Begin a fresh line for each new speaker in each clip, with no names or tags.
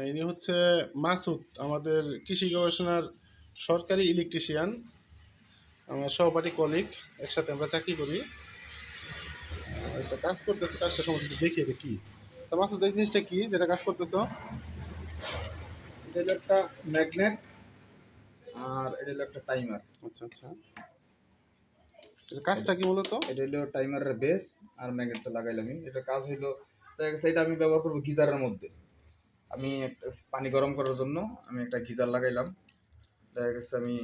ইনি হচ্ছে মাসুদ, আমাদের কৃষি গবেষণার সরকারি ইলেকট্রিশিয়ান, আমার সহপাঠী কলিগ, একসাথে আমরা চাকরি করি। একটা কাজ করতেছে, কাজটা সম্বন্ধে একটু দেখি এটা কি। আচ্ছা মাসুদ, এই জিনিসটা কি যেটা কাজ করতেছো?
এটা হলো একটা ম্যাগনেট, আর এটা হলো একটা টাইমার।
আচ্ছা আচ্ছা, এটার কাজটা কি মূলত?
এটা হলো টাইমারের বেস, আর ম্যাগনেটটা লাগাইলাম আমি। এটার কাজ হলো, দেখা গেছে এটা আমি ব্যবহার করবো গিজারের মধ্যে। আমি একটা পানি গরম করার জন্য আমি একটা গিজার লাগাইলাম। দেখা গেছে আমি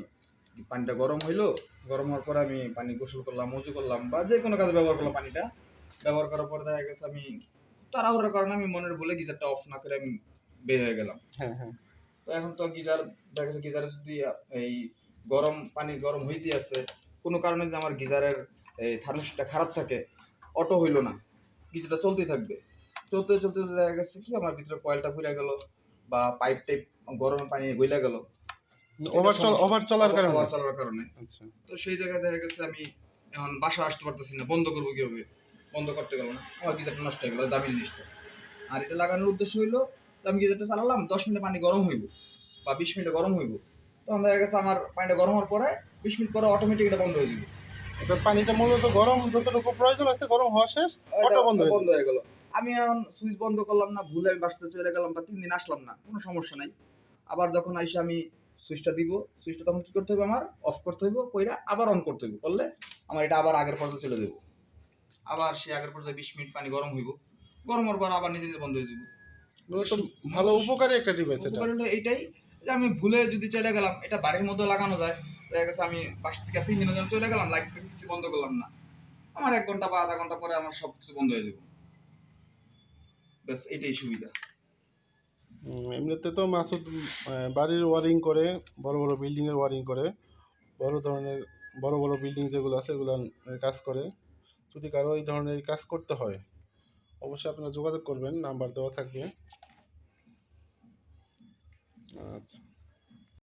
পানিটা গরম হইলো, গরম হওয়ার পরে আমি পানি গোসল করলাম, উজু করলাম, বা যে কোনো কাজে ব্যবহার করলাম। পানিটা ব্যবহার করার পরে দেখা গেছে আমি তাড়াহুড়োর কারণে আমি মনের ভুলে গিজারটা অফ না করে আমি বের হয়ে গেলাম।
হ্যাঁ হ্যাঁ।
তো এখন তো গিজার, দেখা গেছে গিজারে যদি এই গরম পানি গরম হইতে আছে, কোনো কারণে যদি আমার গিজারের এই থার্মোস্ট্যাটটা খারাপ থাকে, অটো হইলো না, গিজারটা চলতেই থাকবে। চলতে চলতে দেখা গেছে কি আমার ভিতরে কয়েলটা ঘুরে গেল, বা পাইপ টাইপ গরম পানি গইলা গেল।
ওভার চলার কারণে?
ওভার চলার কারণে।
আচ্ছা।
তো সেই জায়গায় দেখা গেছে আমি এখন বাসা আসতে পারতেছি না, বন্ধ করবো কিভাবে? বন্ধ করতে গেল না, আমার গিজারটা নষ্ট হয়ে গেল, দামি জিনিসটা। আর এটা লাগানোর উদ্দেশ্য হইলো, আমি গিজারটা চালালাম, 10 মিনিটে পানি গরম হইব বা 20 মিনিটে গরম হইব। তখন দেখা গেছে আমার পানিটা গরম হওয়ার পরে 20 মিনিট পরে অটোমেটিক এটা বন্ধ হয়ে যাবে।
এবার পানিটা মূলত গরম যতটুকু প্রয়োজন আছে গরম হওয়া শেষ,
এটা
অটো বন্ধ হয়ে
বন্ধ
যাবে।
হয়ে গেল। আমি এখন সুইচ বন্ধ করলাম না, ভুলে আমি বাসাতে চলে গেলাম, বা 3 দিন আসলাম না, কোনো সমস্যা নাই। আবার যখন আইসা আমি সুইচটা দিব, সুইচটা তখন কি করতে হবে, আমার অফ করতে হইব, কইরা আবার অন করতে হইব, করলে আমার এটা আবার আগের পর্যায়ে চলে যাবো। আবার সে আগের পর্যায়ে 20 মিনিট পানি গরম হইব, গরম হওয়ার পর আবার নিজে নিজে বন্ধ হয়ে যাবে।
মূলত ভালো উপকারী একটা ডিভাইস এটা।
উপকার হলো এইটাই, যে আমি ভুলে যদি চলে গেলাম, এটা বাড়ির মধ্যে লাগানো যায়। দেখা গেছে আমি বাসা থেকে 3 দিনের জন্য চলে গেলাম, লাইট কিছু বন্ধ করলাম না, আমার 1 ঘন্টা বা আধা ঘন্টা পরে আমার সব কিছু বন্ধ হয়ে যাবে। ব্যাস এটাই সুবিধা।
এমনিতে তো মাসুদ বাড়ির ওয়ারিং করে, বড় বড় বিল্ডিংয়ের ওয়ারিং করে, বড় ধরনের বড় বড় বিল্ডিং যেগুলো আছে এগুলো কাজ করে। যদি কারো এই ধরনের কাজ করতে হয় অবশ্যই আপনারা যোগাযোগ করবেন, নাম্বার দেওয়া থাকবে। আচ্ছা।